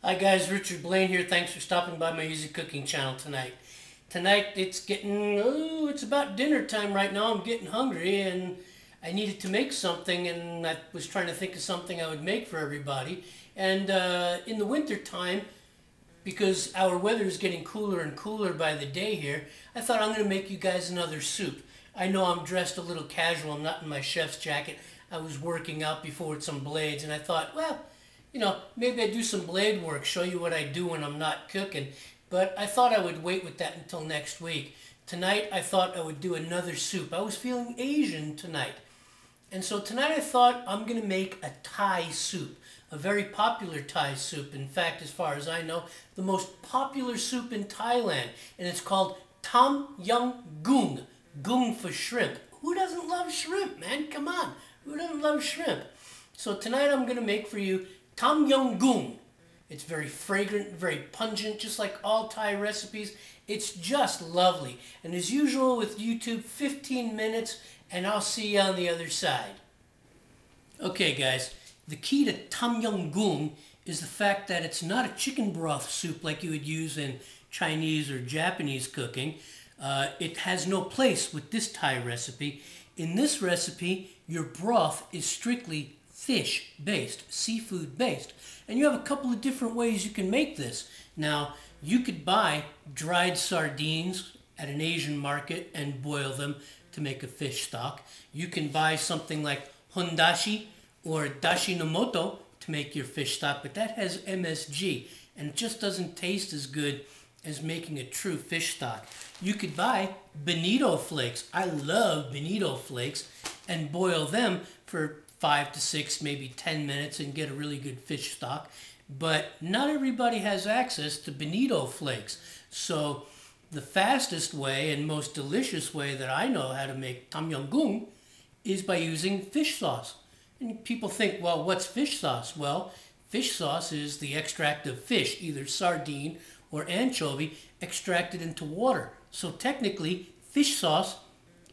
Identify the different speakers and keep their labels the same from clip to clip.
Speaker 1: Hi guys, Richard Blaine here. Thanks for stopping by my Easy Cooking channel tonight. Tonight it's about dinner time right now. I'm getting hungry and I needed to make something, and I was trying to think of something I would make for everybody. And in the winter time, because our weather is getting cooler and cooler by the day here, I thought I'm going to make you guys another soup. I know I'm dressed a little casual. I'm not in my chef's jacket. I was working out before with some blades, and I thought, well, you know, maybe I do some blade work, show you what I do when I'm not cooking. But I thought I would wait with that until next week. Tonight, I thought I would do another soup. I was feeling Asian tonight. And so tonight I thought I'm going to make a Thai soup. A very popular Thai soup. In fact, as far as I know, the most popular soup in Thailand. And it's called Tom Yum Goong. Goong for shrimp. Who doesn't love shrimp, man? Come on. Who doesn't love shrimp? So tonight I'm going to make for you Tom Yum Goong. It's very fragrant, very pungent, just like all Thai recipes. It's just lovely. And as usual with YouTube, 15 minutes, and I'll see you on the other side. Okay, guys, the key to Tom Yum Goong is the fact that it's not a chicken broth soup like you would use in Chinese or Japanese cooking. It has no place with this Thai recipe. In this recipe, your broth is strictly fish-based, seafood-based. And you have a couple of different ways you can make this. Now, you could buy dried sardines at an Asian market and boil them to make a fish stock. You can buy something like hondashi or dashi no moto to make your fish stock, but that has MSG and it just doesn't taste as good as making a true fish stock. You could buy bonito flakes. I love bonito flakes, and boil them for 5 to 6, maybe 10 minutes and get a really good fish stock. But not everybody has access to bonito flakes. So the fastest way and most delicious way that I know how to make Tom Yum Goong is by using fish sauce. And people think, well, what's fish sauce? Well, fish sauce is the extract of fish, either sardine or anchovy, extracted into water. So technically, fish sauce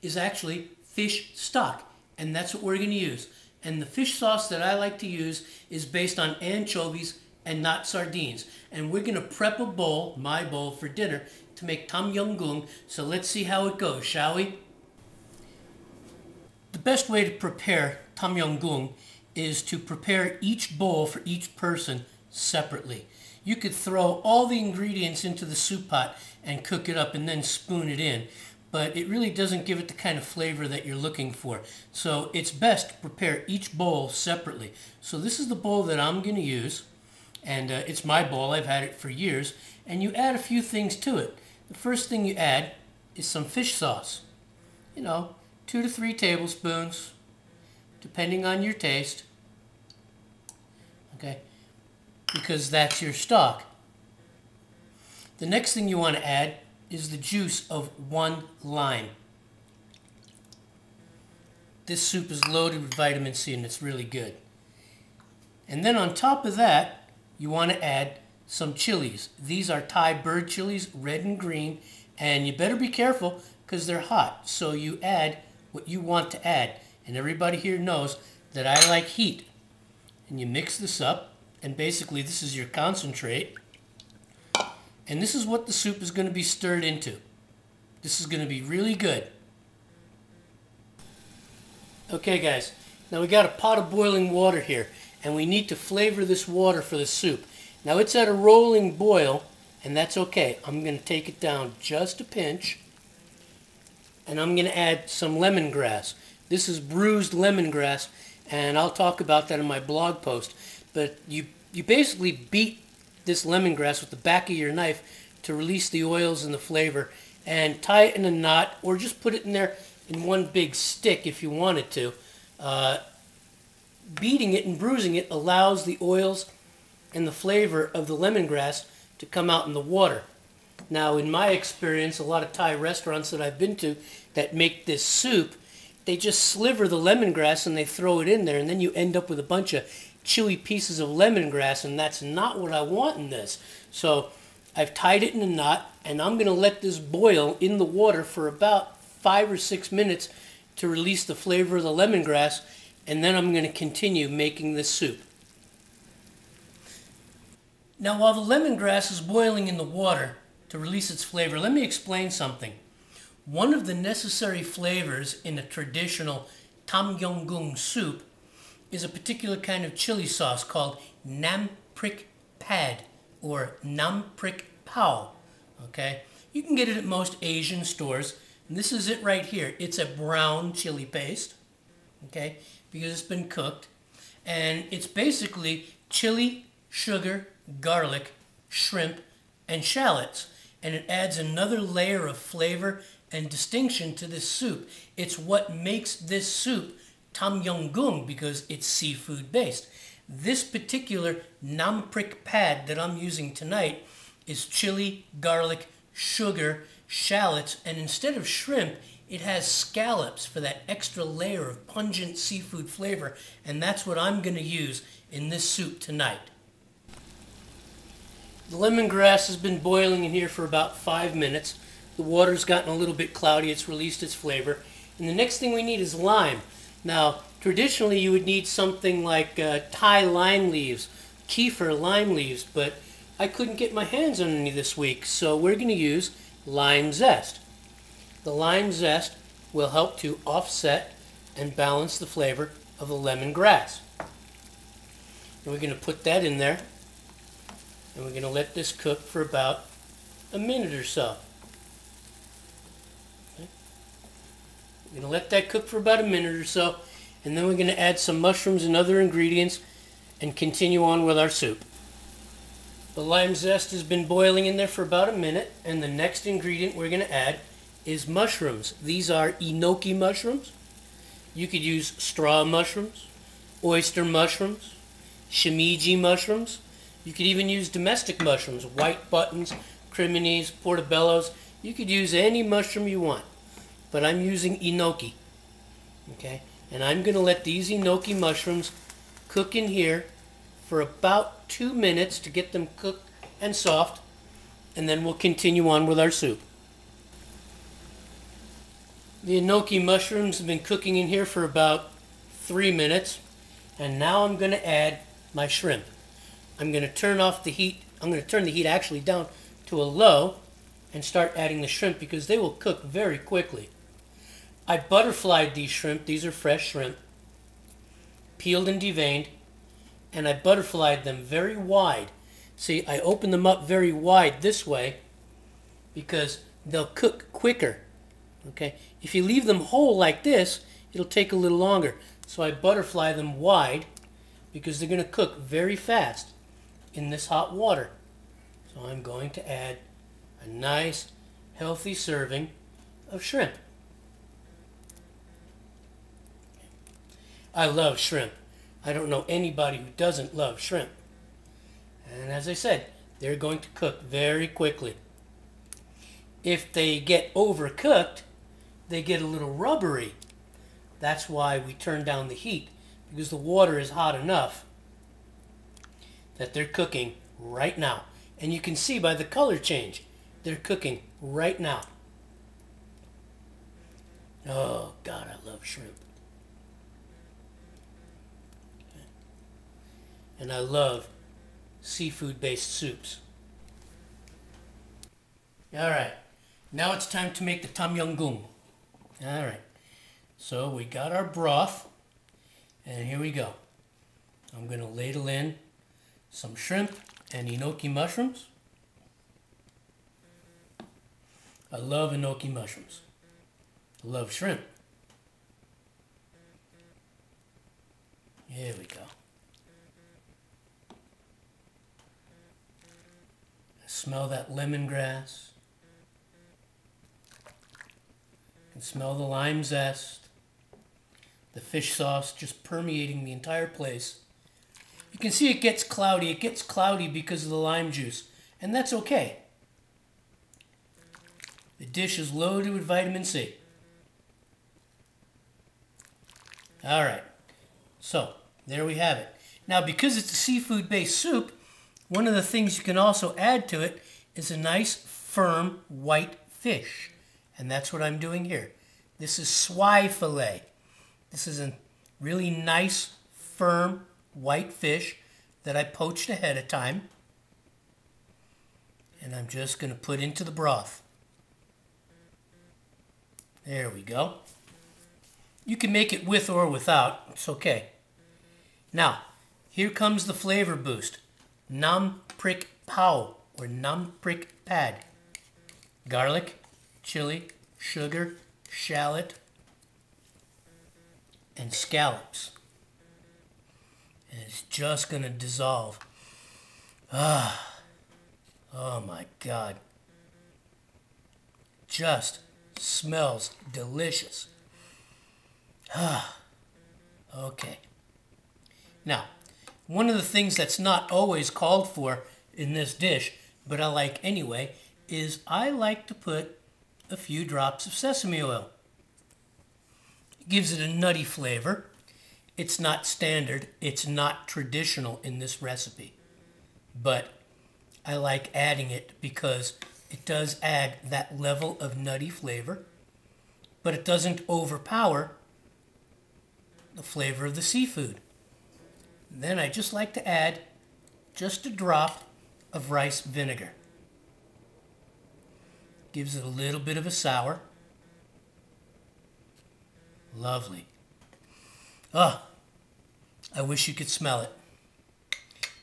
Speaker 1: is actually fish stock, and that's what we're going to use. And the fish sauce that I like to use is based on anchovies and not sardines. And we're going to prep a bowl, my bowl, for dinner to make Tom Yum Goong. So let's see how it goes, shall we? The best way to prepare Tom Yum Goong is to prepare each bowl for each person separately. You could throw all the ingredients into the soup pot and cook it up and then spoon it in, but it really doesn't give it the kind of flavor that you're looking for. So it's best to prepare each bowl separately. So this is the bowl that I'm going to use, and it's my bowl. I've had it for years, and you add a few things to it. The first thing you add is some fish sauce. You know, 2 to 3 tablespoons, depending on your taste. Okay, because that's your stock. The next thing you want to add is the juice of 1 lime. This soup is loaded with vitamin C and it's really good. And then on top of that, you want to add some chilies. These are Thai bird chilies, red and green, and you better be careful because they're hot. So you add what you want to add. And everybody here knows that I like heat. And you mix this up, and basically this is your concentrate. And this is what the soup is going to be stirred into. This is going to be really good. Okay guys, now we got a pot of boiling water here, and we need to flavor this water for the soup. Now it's at a rolling boil, and that's okay. I'm going to take it down just a pinch, and I'm going to add some lemongrass. This is bruised lemongrass, and I'll talk about that in my blog post. But you basically beat this lemongrass with the back of your knife to release the oils and the flavor, and tie it in a knot, or just put it in there in one big stick if you wanted to. Beating it and bruising it allows the oils and the flavor of the lemongrass to come out in the water. Now, in my experience, a lot of Thai restaurants that I've been to that make this soup, they just sliver the lemongrass and they throw it in there, and then you end up with a bunch of chewy pieces of lemongrass, and that's not what I want in this. So I've tied it in a knot, and I'm going to let this boil in the water for about 5 or 6 minutes to release the flavor of the lemongrass, and then I'm going to continue making this soup. Now while the lemongrass is boiling in the water to release its flavor, let me explain something. One of the necessary flavors in a traditional Tom Yum Goong soup is a particular kind of chili sauce called Nam Prik Pad or Nam Prik Pao. Okay? You can get it at most Asian stores. And this is it right here. It's a brown chili paste, okay, because it's been cooked. And it's basically chili, sugar, garlic, shrimp, and shallots. And it adds another layer of flavor and distinction to this soup. It's what makes this soup Tom Yum Goong because it's seafood based. This particular Nam Prik Pad that I'm using tonight is chili, garlic, sugar, shallots, and instead of shrimp, it has scallops for that extra layer of pungent seafood flavor, and that's what I'm going to use in this soup tonight. The lemongrass has been boiling in here for about 5 minutes. The water's gotten a little bit cloudy, it's released its flavor, and the next thing we need is lime. Now, traditionally you would need something like Thai lime leaves, kefir lime leaves, but I couldn't get my hands on any this week, so we're going to use lime zest. The lime zest will help to offset and balance the flavor of the lemongrass. And we're going to put that in there, and we're going to let this cook for about a minute or so. Okay. We're going to let that cook for about a minute or so, and then we're going to add some mushrooms and other ingredients and continue on with our soup. The lime zest has been boiling in there for about a minute, and the next ingredient we're going to add is mushrooms. These are enoki mushrooms. You could use straw mushrooms, oyster mushrooms, shimiji mushrooms. You could even use domestic mushrooms, white buttons, criminis, portobellos. You could use any mushroom you want, but I'm using enoki. Okay, and I'm going to let these enoki mushrooms cook in here for about 2 minutes to get them cooked and soft, and then we'll continue on with our soup. The enoki mushrooms have been cooking in here for about 3 minutes, and now I'm going to add my shrimp. I'm going to turn off the heat. I'm going to turn the heat actually down to a low and start adding the shrimp because they will cook very quickly. I butterflied these shrimp. These are fresh shrimp, peeled and deveined, and I butterflied them very wide. See, I open them up very wide this way because they'll cook quicker. Okay, if you leave them whole like this, it'll take a little longer. So I butterfly them wide because they're going to cook very fast in this hot water. So I'm going to add a nice, healthy serving of shrimp. I love shrimp. I don't know anybody who doesn't love shrimp. And as I said, they're going to cook very quickly. If they get overcooked, they get a little rubbery. That's why we turn down the heat, because the water is hot enough that they're cooking right now. And you can see by the color change, they're cooking right now. Oh, God, I love shrimp. Okay. And I love seafood-based soups. All right, now it's time to make the Tom Yum Goong. All right, so we got our broth, and here we go. I'm going to ladle in some shrimp and enoki mushrooms. I love enoki mushrooms. I love shrimp. Here we go. I smell that lemongrass. I can smell the lime zest. The fish sauce just permeating the entire place. You can see it gets cloudy. It gets cloudy because of the lime juice, and that's okay. The dish is loaded with vitamin C. All right, so there we have it. Now, because it's a seafood-based soup, one of the things you can also add to it is a nice, firm, white fish. And that's what I'm doing here. This is Swai fillet. This is a really nice, firm, white fish that I poached ahead of time. And I'm just going to put into the broth. There we go. You can make it with or without. It's okay. Now, here comes the flavor boost. Nam Prik Pao, or Nam Prik Pad. Garlic, chili, sugar, shallot, and scallops. And it's just going to dissolve. Ah, oh my God. Just smells delicious. Ah, okay. Now, one of the things that's not always called for in this dish, but I like anyway, is I like to put a few drops of sesame oil. It gives it a nutty flavor. It's not standard, it's not traditional in this recipe, but I like adding it because it does add that level of nutty flavor, but it doesn't overpower the flavor of the seafood. Then I just like to add just a drop of rice vinegar. Gives it a little bit of a sour. Lovely. Oh, I wish you could smell it.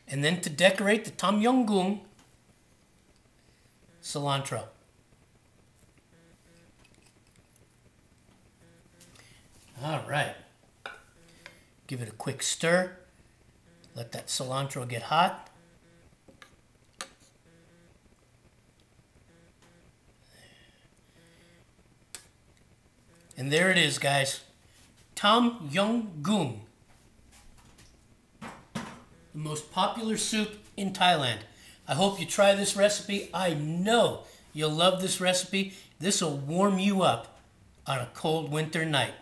Speaker 1: And then to decorate the Tom Yum Goong, cilantro. All right. Give it a quick stir. Let that cilantro get hot. And there it is, guys. Tom Yum Goong. The most popular soup in Thailand. I hope you try this recipe. I know you'll love this recipe. This will warm you up on a cold winter night.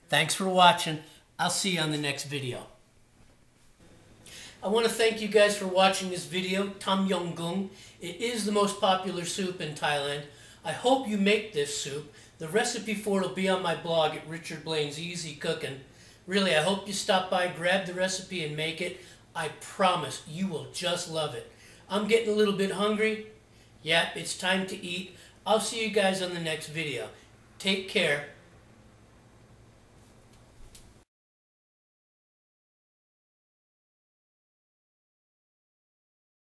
Speaker 1: Thanks for watching. I'll see you on the next video. I want to thank you guys for watching this video, Tom Yum Goong. It is the most popular soup in Thailand. I hope you make this soup. The recipe for it will be on my blog at Richard Blaine's Easy Cooking. Really, I hope you stop by, grab the recipe, and make it. I promise you will just love it. I'm getting a little bit hungry. Yeah, it's time to eat. I'll see you guys on the next video. Take care.